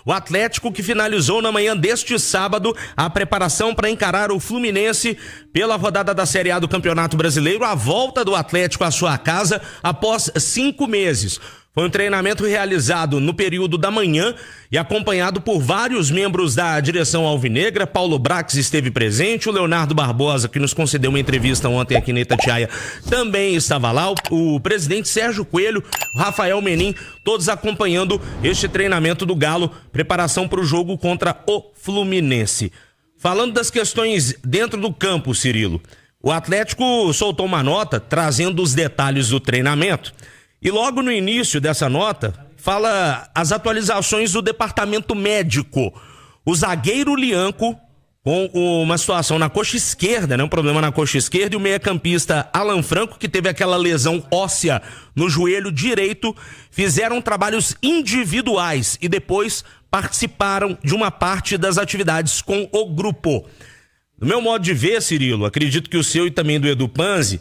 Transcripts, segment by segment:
O Atlético que finalizou na manhã deste sábado a preparação para encarar o Fluminense pela rodada da Série A do Campeonato Brasileiro, a volta do Atlético à sua casa após 5 meses. Foi um treinamento realizado no período da manhã e acompanhado por vários membros da direção alvinegra. Paulo Brax esteve presente, o Leonardo Barbosa, que nos concedeu uma entrevista ontem aqui na Itatiaia, também estava lá, o presidente Sérgio Coelho, o Rafael Menin, todos acompanhando este treinamento do Galo, preparação para o jogo contra o Fluminense. Falando das questões dentro do campo, Cirilo, o Atlético soltou uma nota trazendo os detalhes do treinamento. E logo no início dessa nota, fala as atualizações do departamento médico. O zagueiro Lianco, com uma situação na coxa esquerda, né? Um problema na coxa esquerda, e o meia-campista Alan Franco, que teve aquela lesão óssea no joelho direito, fizeram trabalhos individuais e depois participaram de uma parte das atividades com o grupo. No meu modo de ver, Cirilo, acredito que o seu e também do Edu Panzi,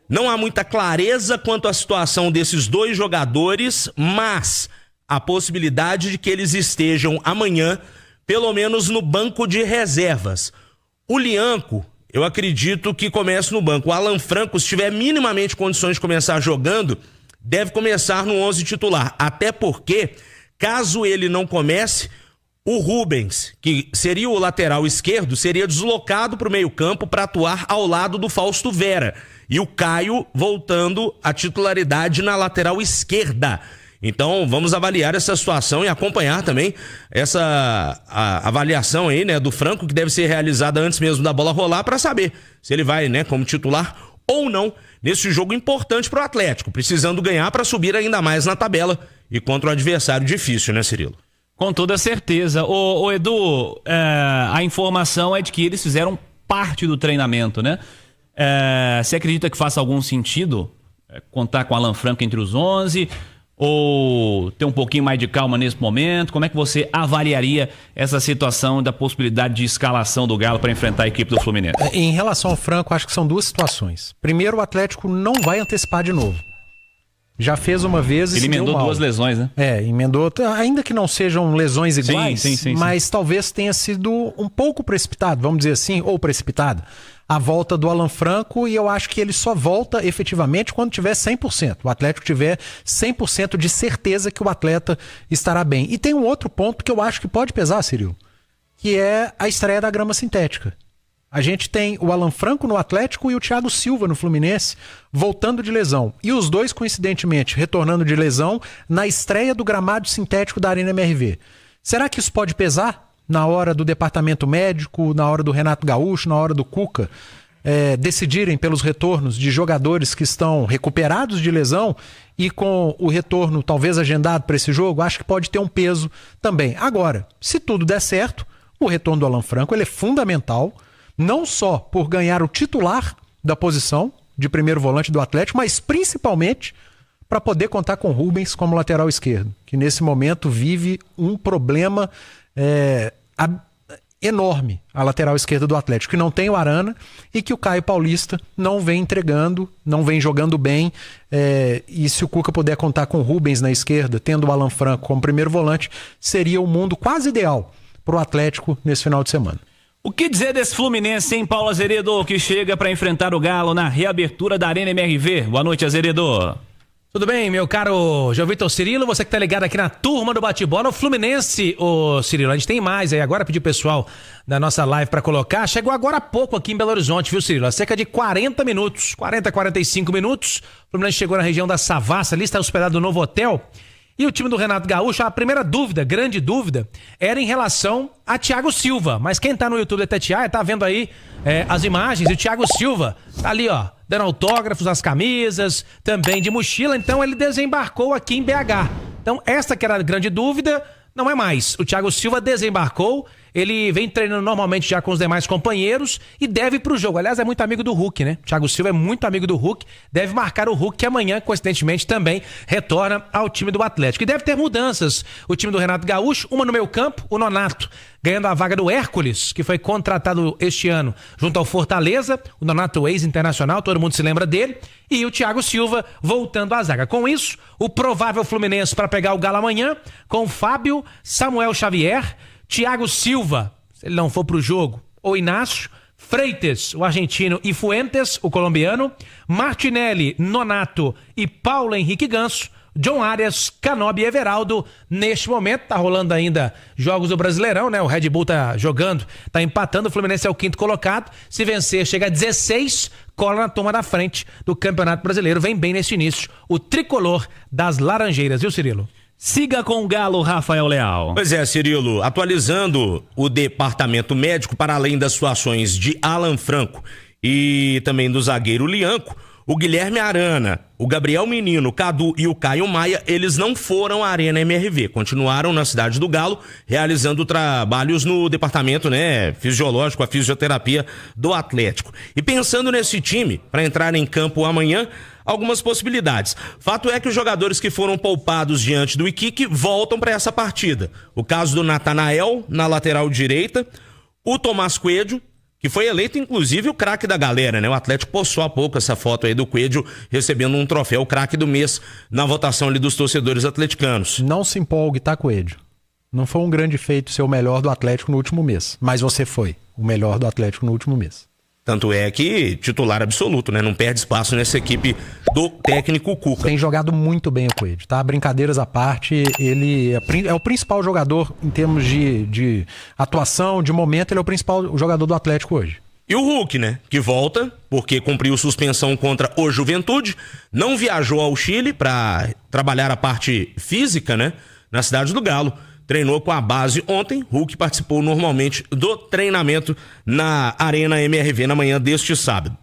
não há muita clareza quanto à situação desses dois jogadores, mas a possibilidade de que eles estejam amanhã, pelo menos no banco de reservas. O Lianco, eu acredito que comece no banco. O Alan Franco, se tiver minimamente condições de começar jogando, deve começar no 11 titular. Até porque, caso ele não comece, o Rubens, que seria o lateral esquerdo, seria deslocado para o meio-campo para atuar ao lado do Fausto Vera. E o Caio voltando à titularidade na lateral esquerda. Então vamos avaliar essa situação e acompanhar também a avaliação aí, né, do Franco, que deve ser realizada antes mesmo da bola rolar, para saber se ele vai, né, como titular ou não nesse jogo importante para o Atlético, precisando ganhar para subir ainda mais na tabela e contra um adversário difícil, né, Cirilo? Com toda certeza. Ô Edu, a informação é de que eles fizeram parte do treinamento, né? Você acredita que faça algum sentido contar com Alan Franco entre os 11 ou ter um pouquinho mais de calma nesse momento? Como é que você avaliaria essa situação da possibilidade de escalação do Galo para enfrentar a equipe do Fluminense? Em relação ao Franco, acho que são duas situações. Primeiro, o Atlético não vai antecipar de novo. Já fez uma vez e ele emendou duas lesões, né? Emendou, ainda que não sejam lesões iguais, sim, mas talvez tenha sido um pouco precipitado, vamos dizer assim, ou precipitado, a volta do Alan Franco, e eu acho que ele só volta efetivamente quando tiver 100%. O Atlético tiver 100% de certeza que o atleta estará bem. E tem um outro ponto que eu acho que pode pesar, Cirilo, que é a estreia da grama sintética. A gente tem o Alan Franco no Atlético e o Thiago Silva no Fluminense voltando de lesão. E os dois, coincidentemente, retornando de lesão na estreia do gramado sintético da Arena MRV. Será que isso pode pesar na hora do departamento médico, na hora do Renato Gaúcho, na hora do Cuca, decidirem pelos retornos de jogadores que estão recuperados de lesão e com o retorno talvez agendado para esse jogo? Acho que pode ter um peso também. Agora, se tudo der certo, o retorno do Alan Franco ele é fundamental, não só por ganhar o titular da posição de primeiro volante do Atlético, mas principalmente para poder contar com o Rubens como lateral esquerdo, que nesse momento vive um problema enorme, a lateral esquerda do Atlético, que não tem o Arana e que o Caio Paulista não vem entregando, não vem jogando bem, e se o Cuca puder contar com o Rubens na esquerda, tendo o Alan Franco como primeiro volante, seria o mundo quase ideal para o Atlético nesse final de semana. O que dizer desse Fluminense, hein, Paulo Azeredo, que chega para enfrentar o Galo na reabertura da Arena MRV? Boa noite, Azeredo. Tudo bem, meu caro João Vitor Cirilo, você que tá ligado aqui na turma do bate-bola, o Fluminense, ô Cirilo, a gente tem mais aí, agora pedi o pessoal da nossa live pra colocar, chegou agora há pouco aqui em Belo Horizonte, viu, Cirilo? Há cerca de 40 minutos, 45 minutos, o Fluminense chegou na região da Savassi, ali está hospedado no novo hotel. E o time do Renato Gaúcho, a primeira dúvida, grande dúvida, era em relação a Thiago Silva. Mas quem tá no YouTube da Itatiaia tá vendo aí as imagens, e o Thiago Silva tá ali, ó, dando autógrafos nas camisas, também de mochila. Então ele desembarcou aqui em BH. Então essa que era a grande dúvida, não é mais. O Thiago Silva desembarcou, ele vem treinando normalmente já com os demais companheiros e deve ir pro jogo. Aliás, é muito amigo do Hulk, né? Thiago Silva é muito amigo do Hulk, deve marcar o Hulk, que amanhã, coincidentemente, também retorna ao time do Atlético. E deve ter mudanças o time do Renato Gaúcho, uma no meio campo, o Nonato ganhando a vaga do Hércules, que foi contratado este ano junto ao Fortaleza, o Nonato ex-internacional, todo mundo se lembra dele, e o Thiago Silva voltando à zaga. Com isso, o provável Fluminense para pegar o Galo amanhã, com Fábio, Samuel Xavier, Thiago Silva, se ele não for pro jogo, ou Inácio, Freitas, o argentino, e Fuentes, o colombiano, Martinelli, Nonato e Paulo Henrique Ganso, John Arias, Canobi e Everaldo. Neste momento, tá rolando ainda jogos do Brasileirão, né? O Red Bull tá jogando, tá empatando, o Fluminense é o 5º colocado. Se vencer, chega a 16, cola na turma da frente do Campeonato Brasileiro. Vem bem nesse início o tricolor das Laranjeiras, viu, Cirilo? Siga com o Galo, Rafael Leal. Pois é, Cirilo, atualizando o departamento médico, para além das situações de Alan Franco e também do zagueiro Lianco, o Guilherme Arana, o Gabriel Menino, o Cadu e o Caio Maia, eles não foram à Arena MRV, continuaram na cidade do Galo, realizando trabalhos no departamento, né, fisiológico, a fisioterapia do Atlético. E pensando nesse time, para entrar em campo amanhã, algumas possibilidades. Fato é que os jogadores que foram poupados diante do Iquique voltam para essa partida. O caso do Natanael, na lateral direita, o Tomás Coelho, que foi eleito, inclusive, o craque da galera, né? O Atlético postou há pouco essa foto aí do Coelho recebendo um troféu, o craque do mês, na votação ali dos torcedores atleticanos. Não se empolgue, tá, Coelho? Não foi um grande feito ser o melhor do Atlético no último mês, mas você foi o melhor do Atlético no último mês. Tanto é que titular absoluto, né? Não perde espaço nessa equipe do técnico Cuca. Tem jogado muito bem o Coelho, tá? Brincadeiras à parte, ele é o principal jogador em termos de atuação, de momento, ele é o principal jogador do Atlético hoje. E o Hulk, né? Que volta, porque cumpriu suspensão contra o Juventude, não viajou ao Chile para trabalhar a parte física, né? Na cidade do Galo. Treinou com a base ontem. Hulk participou normalmente do treinamento na Arena MRV na manhã deste sábado.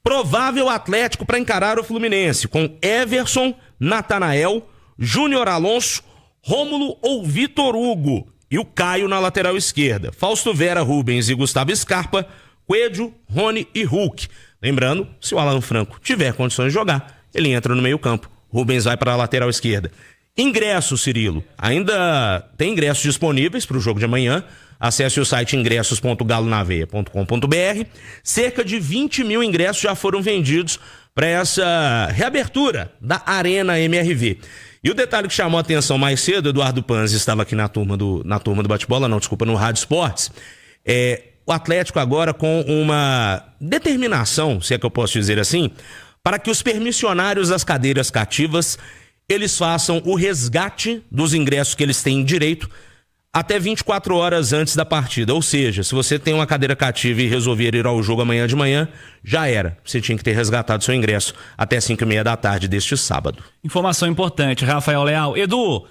Provável Atlético para encarar o Fluminense com Everson, Natanael, Júnior Alonso, Rômulo ou Vitor Hugo e o Caio na lateral esquerda. Fausto Vera, Rubens e Gustavo Scarpa, Coelho, Rony e Hulk. Lembrando, se o Alan Franco tiver condições de jogar, ele entra no meio-campo. Rubens vai para a lateral esquerda. Ingressos, Cirilo. Ainda tem ingressos disponíveis para o jogo de amanhã. Acesse o site ingressos.galonaveia.com.br. Cerca de 20 mil ingressos já foram vendidos para essa reabertura da Arena MRV. E o detalhe que chamou a atenção mais cedo, Eduardo Panzi estava aqui na turma do bate-bola, no Rádio Esportes, o Atlético agora com uma determinação, se é que eu posso dizer assim, para que os permissionários das cadeiras cativas eles façam o resgate dos ingressos que eles têm direito até 24 horas antes da partida. Ou seja, se você tem uma cadeira cativa e resolver ir ao jogo amanhã de manhã, já era. Você tinha que ter resgatado seu ingresso até 5h30 da tarde deste sábado. Informação importante, Rafael Leal. Edu,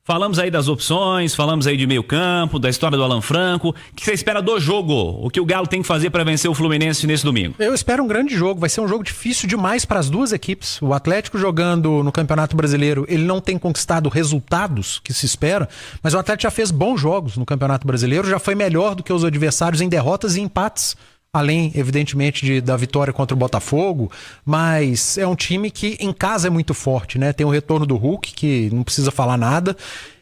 falamos aí das opções, falamos aí de meio campo, da história do Alan Franco. O que você espera do jogo? O que o Galo tem que fazer para vencer o Fluminense nesse domingo? Eu espero um grande jogo, vai ser um jogo difícil demais para as duas equipes. O Atlético jogando no Campeonato Brasileiro, ele não tem conquistado resultados que se espera, mas o Atlético já fez bons jogos no Campeonato Brasileiro, já foi melhor do que os adversários em derrotas e empates. Além, evidentemente, da vitória contra o Botafogo, mas é um time que em casa é muito forte, né? Tem o retorno do Hulk, que não precisa falar nada,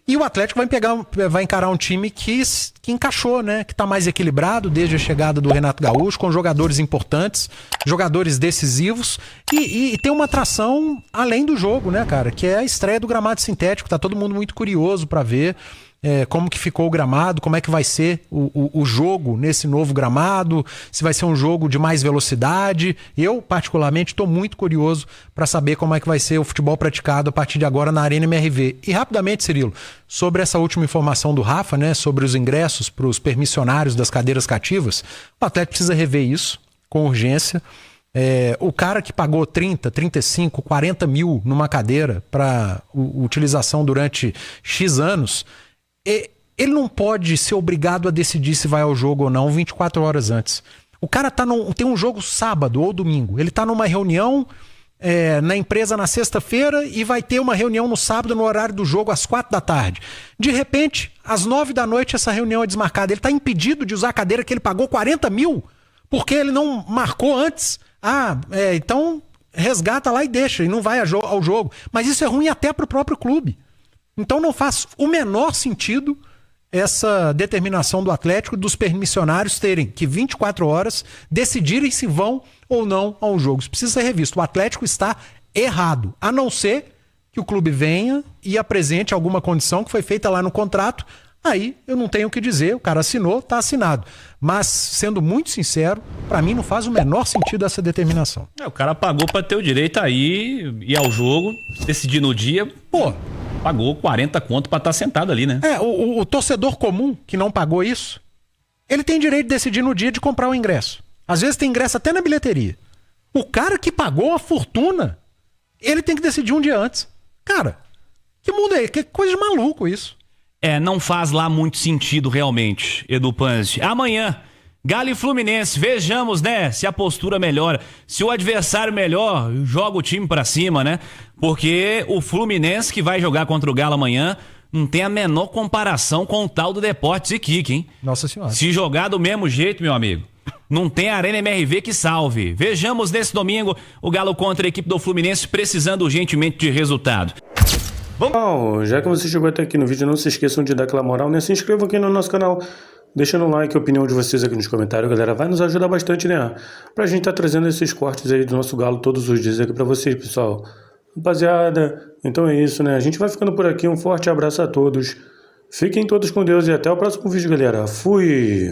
e o Atlético vai encarar um time que encaixou, né? Que tá mais equilibrado desde a chegada do Renato Gaúcho, com jogadores importantes, jogadores decisivos, e tem uma atração além do jogo, né, cara? Que é a estreia do gramado sintético, tá todo mundo muito curioso para ver como que ficou o gramado, como é que vai ser o jogo nesse novo gramado, se vai ser um jogo de mais velocidade. Eu, particularmente, estou muito curioso para saber como é que vai ser o futebol praticado a partir de agora na Arena MRV. E rapidamente, Cirilo, sobre essa última informação do Rafa, né, sobre os ingressos para os permissionários das cadeiras cativas, o Atlético precisa rever isso com urgência. O cara que pagou 30, 35, 40 mil numa cadeira para utilização durante X anos, ele não pode ser obrigado a decidir se vai ao jogo ou não 24 horas antes. O cara tem um jogo sábado ou domingo, ele tá numa reunião na empresa na sexta-feira e vai ter uma reunião no sábado no horário do jogo às 4 da tarde. De repente, às 9 da noite essa reunião é desmarcada. Ele está impedido de usar a cadeira que ele pagou 40 mil porque ele não marcou antes. Então resgata lá e deixa, e não vai ao jogo. Mas isso é ruim até para o próprio clube. Então não faz o menor sentido essa determinação do Atlético dos permissionários terem que 24 horas decidirem se vão ou não ao jogo. Isso precisa ser revisto. O Atlético está errado, a não ser que o clube venha e apresente alguma condição que foi feita lá no contrato. Aí eu não tenho o que dizer, o cara assinou, está assinado. Mas, sendo muito sincero, para mim não faz o menor sentido essa determinação. O cara pagou para ter o direito aí, ir ao jogo, decidir no dia. Pô, pagou 40 conto para estar sentado ali, né? O torcedor comum que não pagou isso, ele tem direito de decidir no dia de comprar o ingresso. Às vezes tem ingresso até na bilheteria. O cara que pagou a fortuna, ele tem que decidir um dia antes. Cara, que mundo é? Que coisa de maluco isso. Não faz lá muito sentido realmente, Edu Panzi. Amanhã, Galo e Fluminense, vejamos, né, se a postura melhora. Se o adversário melhor, joga o time pra cima, né? Porque o Fluminense que vai jogar contra o Galo amanhã não tem a menor comparação com o tal do Deportes Iquique, hein? Nossa Senhora. Se jogar do mesmo jeito, meu amigo, não tem Arena MRV que salve. Vejamos nesse domingo o Galo contra a equipe do Fluminense precisando urgentemente de resultado. Bom, já que você chegou até aqui no vídeo, não se esqueçam de dar aquela moral, né? Se inscrevam aqui no nosso canal, deixando um like, a opinião de vocês aqui nos comentários, galera. Vai nos ajudar bastante, né? Pra gente tá trazendo esses cortes aí do nosso Galo todos os dias aqui pra vocês, pessoal. Rapaziada, então é isso, né? A gente vai ficando por aqui. Um forte abraço a todos. Fiquem todos com Deus e até o próximo vídeo, galera. Fui!